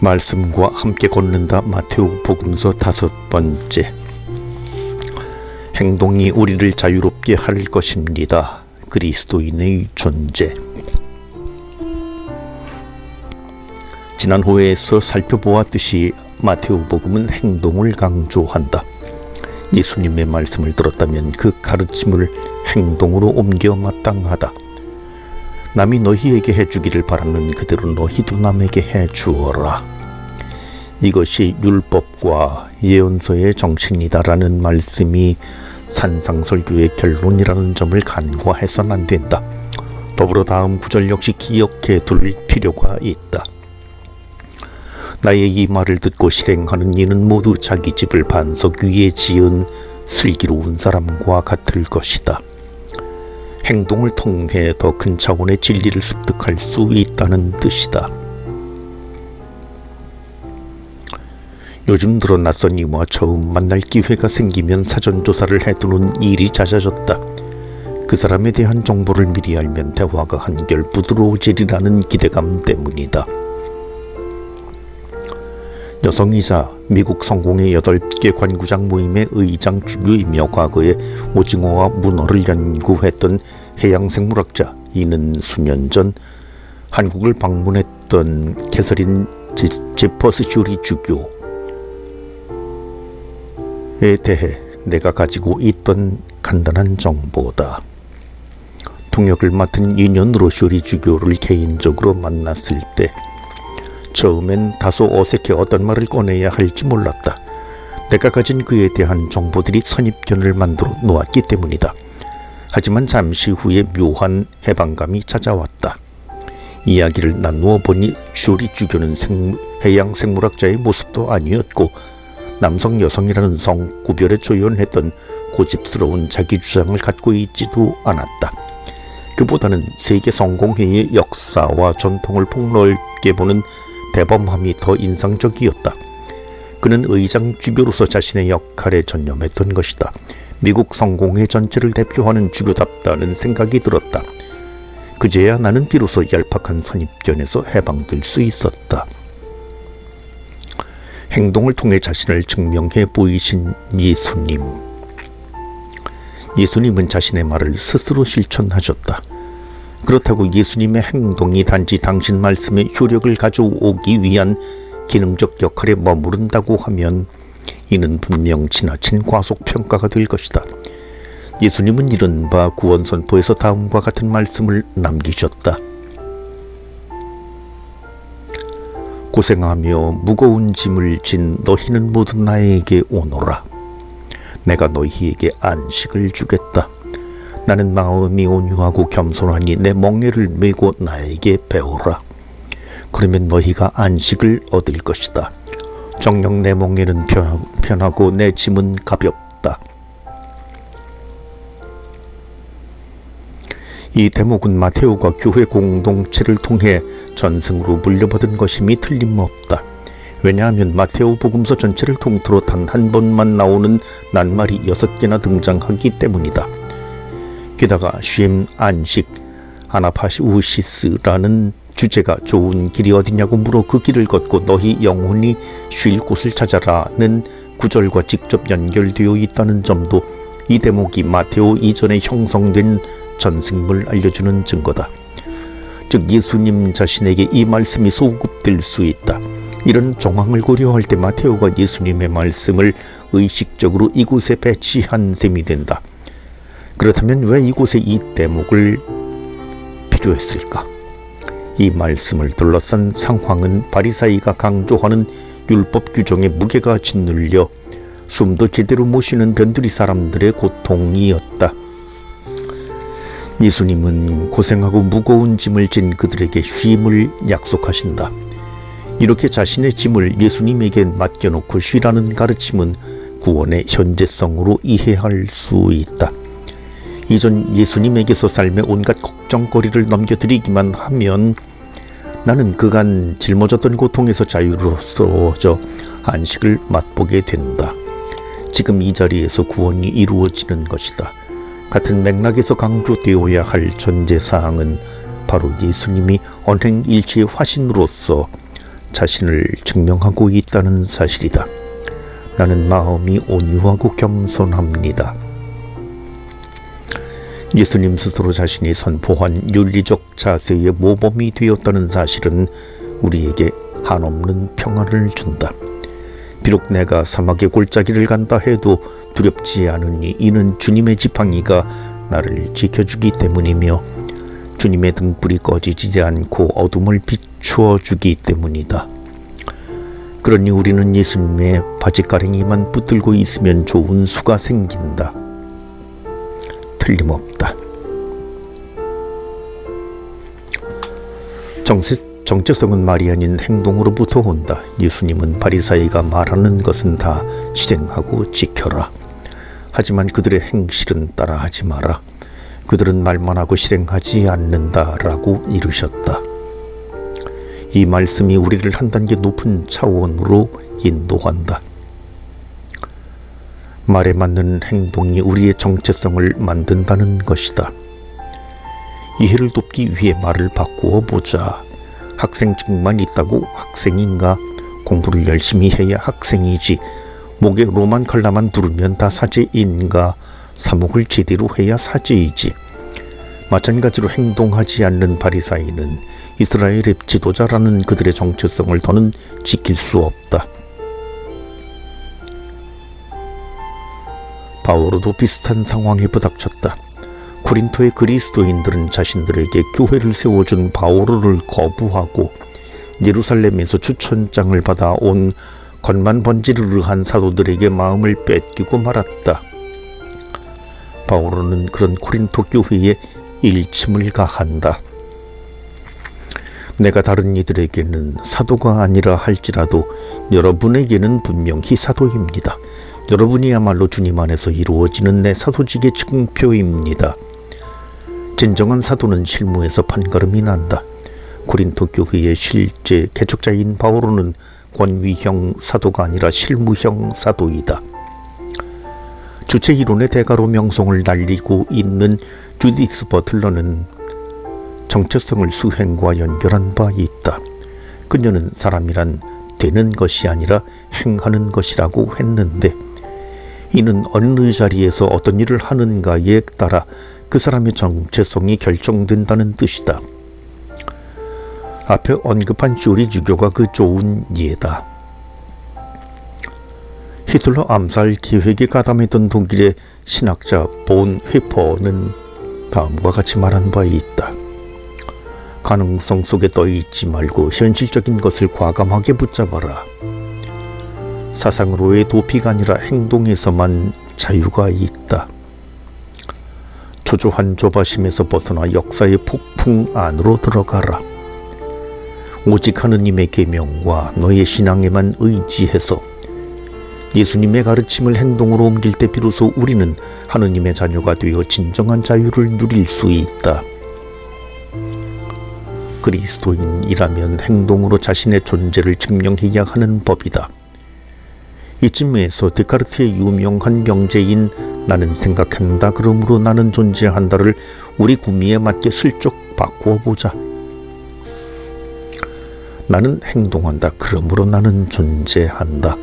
말씀과 함께 걷는다. 마테오 복음서 5번째. 행동이 우리를 자유롭게 할 것입니다. 그리스도인의 존재. 지난 호에서 살펴보았듯이 마테오 복음은 행동을 강조한다. 예수님의 말씀을 들었다면 그 가르침을 행동으로 옮겨 마땅하다. 남이 너희에게 해주기를 바라는 그대로 너희도 남에게 해주어라. 이것이 율법과 예언서의 정신이다라는 말씀이 산상설교의 결론이라는 점을 간과해서는 안 된다. 더불어 다음 구절 역시 기억해 둘 필요가 있다. 나의 이 말을 듣고 실행하는 이는 모두 자기 집을 반석 위에 지은 슬기로운 사람과 같을 것이다. 행동을 통해 더 큰 차원의 진리를 습득할 수 있다는 뜻이다. 요즘 들어 낯선 이와 처음 만날 기회가 생기면 사전조사를 해두는 일이 잦아졌다. 그 사람에 대한 정보를 미리 알면 대화가 한결 부드러워지리라는 기대감 때문이다. 여성이자 미국 성공의 8개 관구장 모임의 의장 주교이며 과거에 오징어와 문어를 연구했던 해양생물학자, 이는 수년 전 한국을 방문했던 캐서린 제퍼스 슈리 주교에 대해 내가 가지고 있던 간단한 정보다. 통역을 맡은 2년으로 슈리 주교를 개인적으로 만났을 때 처음엔 다소 어색해 어떤 말을 꺼내야 할지 몰랐다. 내가 가진 그에 대한 정보들이 선입견을 만들어 놓았기 때문이다. 하지만 잠시 후에 묘한 해방감이 찾아왔다. 이야기를 나누어 보니 슈리 주교는 해양생물학자의 모습도 아니었고 남성 여성이라는 성 구별에 조연했던 고집스러운 자기 주장을 갖고 있지도 않았다. 그보다는 세계 성공회의 역사와 전통을 폭넓게 보는 대범함이 더 인상적이었다. 그는 의장 주교로서 자신의 역할에 전념했던 것이다. 미국 성공회 전체를 대표하는 주교답다는 생각이 들었다. 그제야 나는 비로소 얄팍한 선입견에서 해방될 수 있었다. 행동을 통해 자신을 증명해 보이신 예수님. 예수님은 자신의 말을 스스로 실천하셨다. 그렇다고 예수님의 행동이 단지 당신 말씀의 효력을 가져오기 위한 기능적 역할에 머무른다고 하면 이는 분명 지나친 과소평가가 될 것이다. 예수님은 이른바 구원선포에서 다음과 같은 말씀을 남기셨다. 고생하며 무거운 짐을 진 너희는 모두 나에게 오너라. 내가 너희에게 안식을 주겠다. 나는 마음이 온유하고 겸손하니 내 멍에를 메고 나에게 배우라. 그러면 너희가 안식을 얻을 것이다. 정녕 내 멍에는 편하고 내 짐은 가볍다. 이 대목은 마테오가 교회 공동체를 통해 전승으로 물려받은 것임이 틀림없다. 왜냐하면 마테오 복음서 전체를 통틀어 단 한 번만 나오는 낱말이 6개나 등장하기 때문이다. 게다가 쉼, 안식, 아나파우시스라는 주제가 좋은 길이 어디냐고 물어 그 길을 걷고 너희 영혼이 쉴 곳을 찾아라는 구절과 직접 연결되어 있다는 점도 이 대목이 마테오 이전에 형성된 전승임을 알려주는 증거다. 즉 예수님 자신에게 이 말씀이 소급될 수 있다. 이런 정황을 고려할 때 마테오가 예수님의 말씀을 의식적으로 이곳에 배치한 셈이 된다. 그렇다면 왜 이곳에 이 대목을 필요했을까? 이 말씀을 둘러싼 상황은 바리사이가 강조하는 율법 규정에 무게가 짓눌려 숨도 제대로 못 쉬는 변두리 사람들의 고통이었다. 예수님은 고생하고 무거운 짐을 진 그들에게 쉼을 약속하신다. 이렇게 자신의 짐을 예수님에게 맡겨놓고 쉬라는 가르침은 구원의 현재성으로 이해할 수 있다. 이전 예수님에게서 삶의 온갖 걱정거리를 넘겨드리기만 하면 나는 그간 짊어졌던 고통에서 자유로워져 안식을 맛보게 된다. 지금 이 자리에서 구원이 이루어지는 것이다. 같은 맥락에서 강조되어야 할 전제사항은 바로 예수님이 언행일치의 화신으로서 자신을 증명하고 있다는 사실이다. 나는 마음이 온유하고 겸손합니다. 예수님 스스로 자신이 선포한 윤리적 자세의 모범이 되었다는 사실은 우리에게 한없는 평안을 준다. 비록 내가 사막의 골짜기를 간다 해도 두렵지 않으니 이는 주님의 지팡이가 나를 지켜주기 때문이며 주님의 등불이 꺼지지 않고 어둠을 비추어 주기 때문이다. 그러니 우리는 예수님의 바짓가랭이만 붙들고 있으면 좋은 수가 생긴다. 틀림없다. 정체성은 말이 아닌 행동으로부터 온다. 예수님은 바리사이가 말하는 것은 다 실행하고 지켜라. 하지만 그들의 행실은 따라하지 마라. 그들은 말만 하고 실행하지 않는다라고 이르셨다. 이 말씀이 우리를 한 단계 높은 차원으로 인도한다. 말에 맞는 행동이 우리의 정체성을 만든다는 것이다. 이해를 돕기 위해 말을 바꾸어 보자. 학생증만 있다고 학생인가? 공부를 열심히 해야 학생이지. 목에 로만 칼라만 두르면 다 사제인가? 사목을 제대로 해야 사제이지. 마찬가지로 행동하지 않는 바리사이는 이스라엘의 지도자라는 그들의 정체성을 더는 지킬 수 없다. 바오로도 비슷한 상황에 부닥쳤다. 고린토의 그리스도인들은 자신들에게 교회를 세워준 바오로를 거부하고 예루살렘에서 추천장을 받아 온 건만번지르르한 사도들에게 마음을 뺏기고 말았다. 바오로는 그런 고린토 교회에 일침을 가한다. 내가 다른 이들에게는 사도가 아니라 할지라도 여러분에게는 분명히 사도입니다. 여러분이야말로 주님 안에서 이루어지는 내 사도직의 증표입니다. 진정한 사도는 실무에서 판가름이 난다. 고린토 교회의 실제 개척자인 바오로는 권위형 사도가 아니라 실무형 사도이다. 주체 이론의 대가로 명성을 날리고 있는 주디스 버틀러는 정체성을 수행과 연결한 바 있다. 그녀는 사람이란 되는 것이 아니라 행하는 것이라고 했는데 이는 어느 자리에서 어떤 일을 하는가에 따라 그 사람의 정체성이 결정된다는 뜻이다. 앞에 언급한 쇼리주교가 그 좋은 예다. 히틀러 암살 계획에 가담했던 독일의 신학자 본 회퍼는 다음과 같이 말한 바 있다. 가능성 속에 떠있지 말고 현실적인 것을 과감하게 붙잡아라. 사상으로의 도피가 아니라 행동에서만 자유가 있다. 초조한 조바심에서 벗어나 역사의 폭풍 안으로 들어가라. 오직 하느님의 계명과 너의 신앙에만 의지해서 예수님의 가르침을 행동으로 옮길 때 비로소 우리는 하느님의 자녀가 되어 진정한 자유를 누릴 수 있다. 그리스도인이라면 행동으로 자신의 존재를 증명해야 하는 법이다. 이쯤에서 데카르트의 유명한 명제인 나는 생각한다 그러므로 나는 존재한다를 우리 구미에 맞게 슬쩍 바꾸어 보자. 나는 행동한다 그러므로 나는 존재한다.